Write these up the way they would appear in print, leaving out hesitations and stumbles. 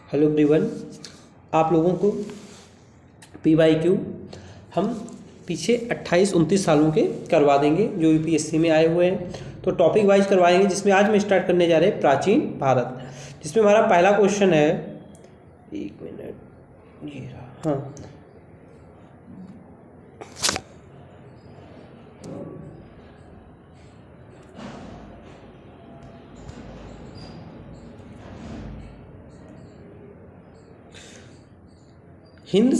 Hello everyone, आप लोगों को PYQ हम पीछे 28-29 सालों के करवा देंगे जो UPSC में आए हुए हैं। तो टॉपिक वाइज करवाएंगे, जिसमें आज मैं स्टार्ट करने जा रहे हैं प्राचीन भारत, जिसमें हमारा पहला क्वेश्चन है। एक मिनट, ये रहा। हाँ, हिंद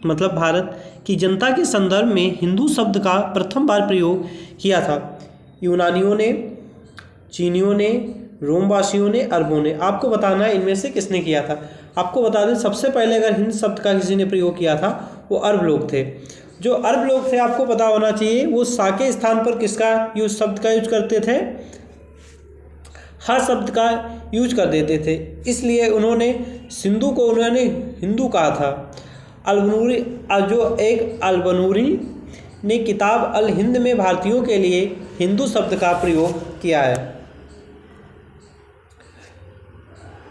मतलब भारत की जनता के संदर्भ में हिंदू शब्द का प्रथम बार प्रयोग किया था यूनानियों ने, चीनियों ने, रोमवासियों ने, अरबों ने। आपको बताना है इनमें से किसने किया था। आपको बता दें, सबसे पहले अगर हिंद शब्द का किसी ने प्रयोग किया था वो अरब लोग थे। जो अरब लोग थे, आपको पता होना चाहिए, वो सा के स्थान पर किसका यूज शब्द का यूज करते थे, हा शब्द का यूज कर देते थे। इसलिए उन्होंने सिंधु को उन्होंने हिंदू कहा था। अलबनूरी, जो एक अलबनूरी ने किताब अल हिंद में भारतीयों के लिए हिंदू शब्द का प्रयोग किया है।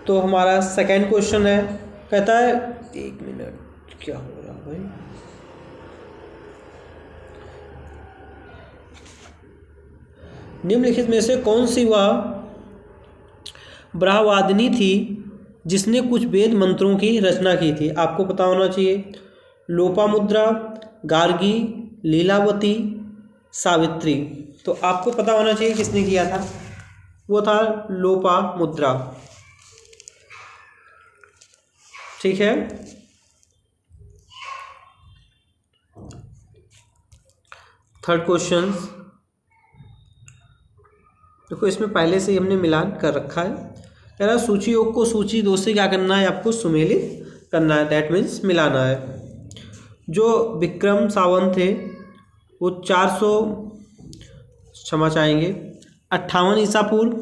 तो हमारा सेकंड क्वेश्चन है, कहता है, एक मिनट, क्या हो रहा भाई, निम्नलिखित में से कौन सी वह ब्रह्मवादिनी थी जिसने कुछ वेद मंत्रों की रचना की थी। आपको पता होना चाहिए, लोपामुद्रा, गार्गी, लीलावती, सावित्री। तो आपको पता होना चाहिए किसने किया था, वो था लोपामुद्रा। ठीक है। थर्ड क्वेश्चन देखो, इसमें पहले से ही हमने मिलान कर रखा है। कह रहा सूची योग को सूची दो से क्या करना है, आपको सुमेलित करना है, दैट मीन्स मिलाना है। जो विक्रम सावंत थे वो 400 क्षमा चाहेंगे 58 ईसा पूर्व।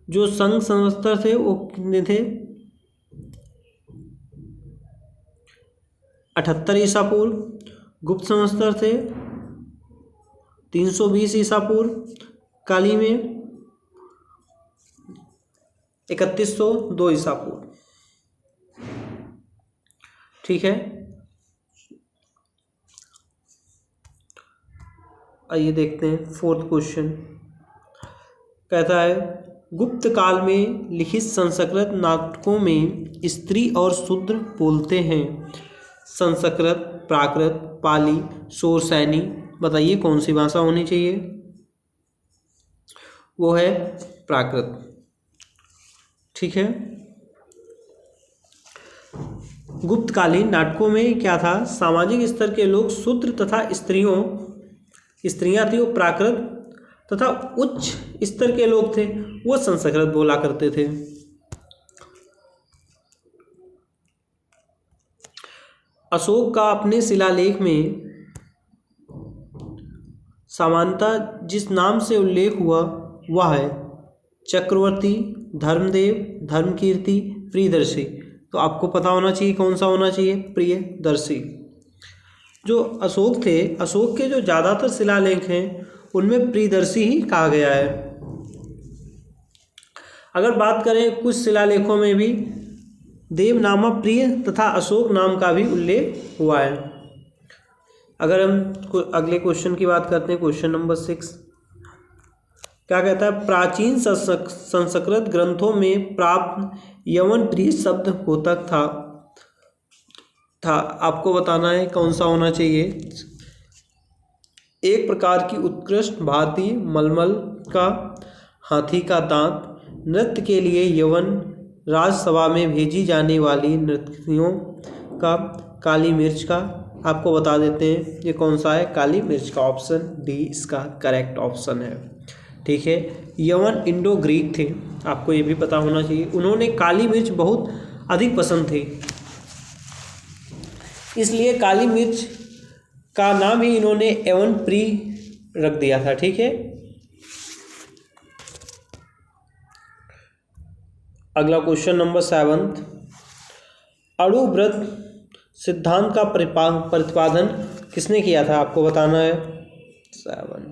जो संघ संवत्सर थे वो कितने थे, 78 ईसा पूर्व। गुप्त संवत्सर थे 320 ईसा पूर्व। काली में 3102 ईसा पूर्व। ठीक है। आइए देखते हैं फोर्थ क्वेश्चन। कहता है, गुप्त काल में लिखित संस्कृत नाटकों में स्त्री और शूद्र बोलते हैं। संस्कृत, प्राकृत, पाली, शौरसैनी। बताइए कौन सी भाषा होनी चाहिए, वो है प्राकृत। ठीक है। गुप्तकालीन नाटकों में क्या था, सामाजिक स्तर के लोग शूद्र तथा स्त्रियां थी वो प्राकृत, तथा उच्च स्तर के लोग थे वो संस्कृत बोला करते थे। अशोक का अपने शिलालेख में सामान्यतः जिस नाम से उल्लेख हुआ वह है चक्रवर्ती, धर्मदेव, धर्मकीर्ति, प्रियदर्शी। तो आपको पता होना चाहिए कौन सा होना चाहिए, प्रियदर्शी। जो अशोक थे, अशोक के जो ज़्यादातर शिलालेख हैं उनमें प्रियदर्शी ही कहा गया है। अगर बात करें, कुछ शिलालेखों में भी देव नामा प्रिय तथा अशोक नाम का भी उल्लेख हुआ है। अगर हम अगले क्वेश्चन की बात करते हैं, क्वेश्चन नंबर 6 क्या कहता है, प्राचीन संस्कृत ग्रंथों में प्राप्त यवन प्रिय शब्द होतक था। आपको बताना है कौन सा होना चाहिए। एक प्रकार की उत्कृष्ट भारतीय मलमल का हाथी का दांत, नृत्य के लिए यवन, राजसभा में भेजी जाने वाली नर्तकियों का, काली मिर्च का। आपको बता देते हैं ये कौन सा है, काली मिर्च का। ऑप्शन डी इसका करेक्ट ऑप्शन है। ठीक है। यवन इंडो ग्रीक थे, आपको ये भी पता होना चाहिए। उन्होंने काली मिर्च बहुत अधिक पसंद थी, इसलिए काली मिर्च का नाम ही इन्होंने एवन प्री रख दिया था। ठीक है। अगला क्वेश्चन नंबर 7, अणुव्रत सिद्धांत का प्रतिपादन किसने किया था। आपको बताना है 7।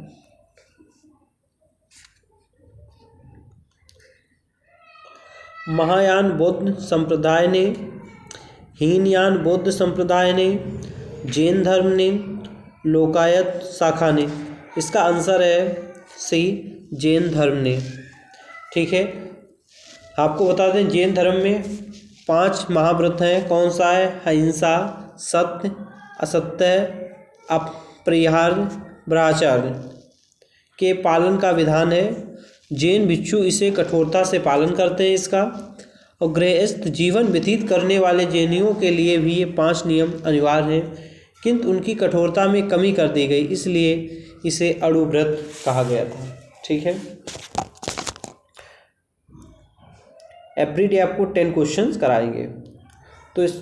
महायान बौद्ध संप्रदाय ने, हीनयान बौद्ध संप्रदाय ने, जैन धर्म ने, लोकायत शाखा ने। इसका आंसर है सी, जैन धर्म ने। ठीक है, आपको बता दें जैन धर्म में 5 महाव्रत हैं। कौन सा है? अहिंसा, सत्य, असत्य, अपरिहार, ब्रह्मचर्य के पालन का विधान है। जैन भिक्षु इसे कठोरता से पालन करते हैं इसका। और गृहस्थ जीवन व्यतीत करने वाले जैनियों के लिए भी ये 5 नियम अनिवार्य हैं, किंतु उनकी कठोरता में कमी कर दी गई, इसलिए इसे अणु व्रत कहा गया था। ठीक है, एवरीडे आपको 10 क्वेश्चंस कराएंगे। तो इस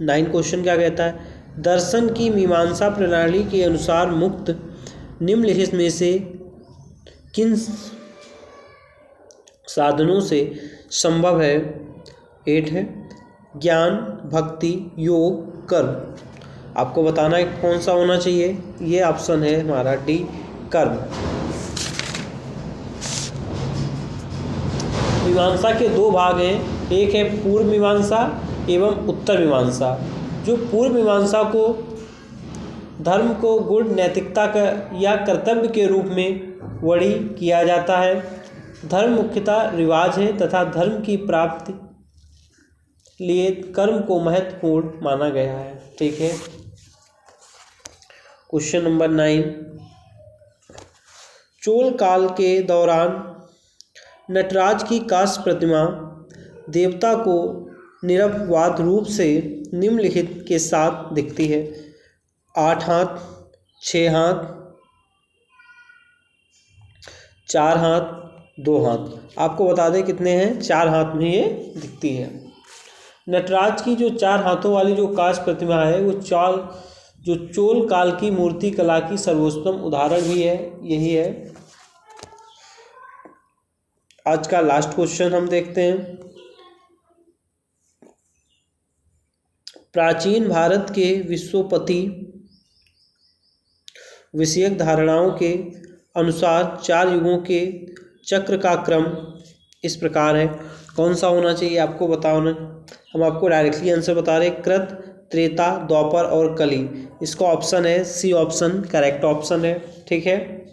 9 क्वेश्चन क्या कहता है? दर्शन की मीमांसा प्रणाली के अनुसार मुक्त निम्नलिखित में से किन साधनों से संभव है? 8 है, ज्ञान, भक्ति, योग, कर्म। आपको बताना है कौन सा होना चाहिए। ये ऑप्शन है हमारा डी, कर्म। मीमांसा के 2 भाग हैं, एक है पूर्व मीमांसा एवं उत्तर मीमांसा। जो पूर्व मीमांसा को धर्म को गुण, नैतिकता का या कर्तव्य के रूप में वर्णी किया जाता है। धर्म मुख्यतः रिवाज है तथा धर्म की प्राप्ति लिए कर्म को महत्वपूर्ण माना गया है। ठीक है, क्वेश्चन नंबर 9, चोल काल के दौरान नटराज की कांस्य प्रतिमा देवता को निरपवाद रूप से निम्नलिखित के साथ दिखती है। 8 हाथ, 6 हाथ, 4 हाथ, 2 हाथ। आपको बता दें कितने हैं? 4 हाथ में ये दिखती है। नटराज की जो 4 हाथों वाली जो कांस्य प्रतिमा है वो चोल काल की मूर्ति कला की सर्वोत्तम उदाहरण भी है। यही है। आज का लास्ट क्वेश्चन हम देखते हैं। प्राचीन भारत के विश्वोत्पत्ति विषयक धारणाओं के अनुसार 4 युगों के चक्र का क्रम इस प्रकार है। कौन सा होना चाहिए आपको बताओ ना। हम आपको डायरेक्टली आंसर बता रहे हैं, कृत, त्रेता, द्वापर और कली। इसका ऑप्शन है सी, ऑप्शन करेक्ट ऑप्शन है। ठीक है।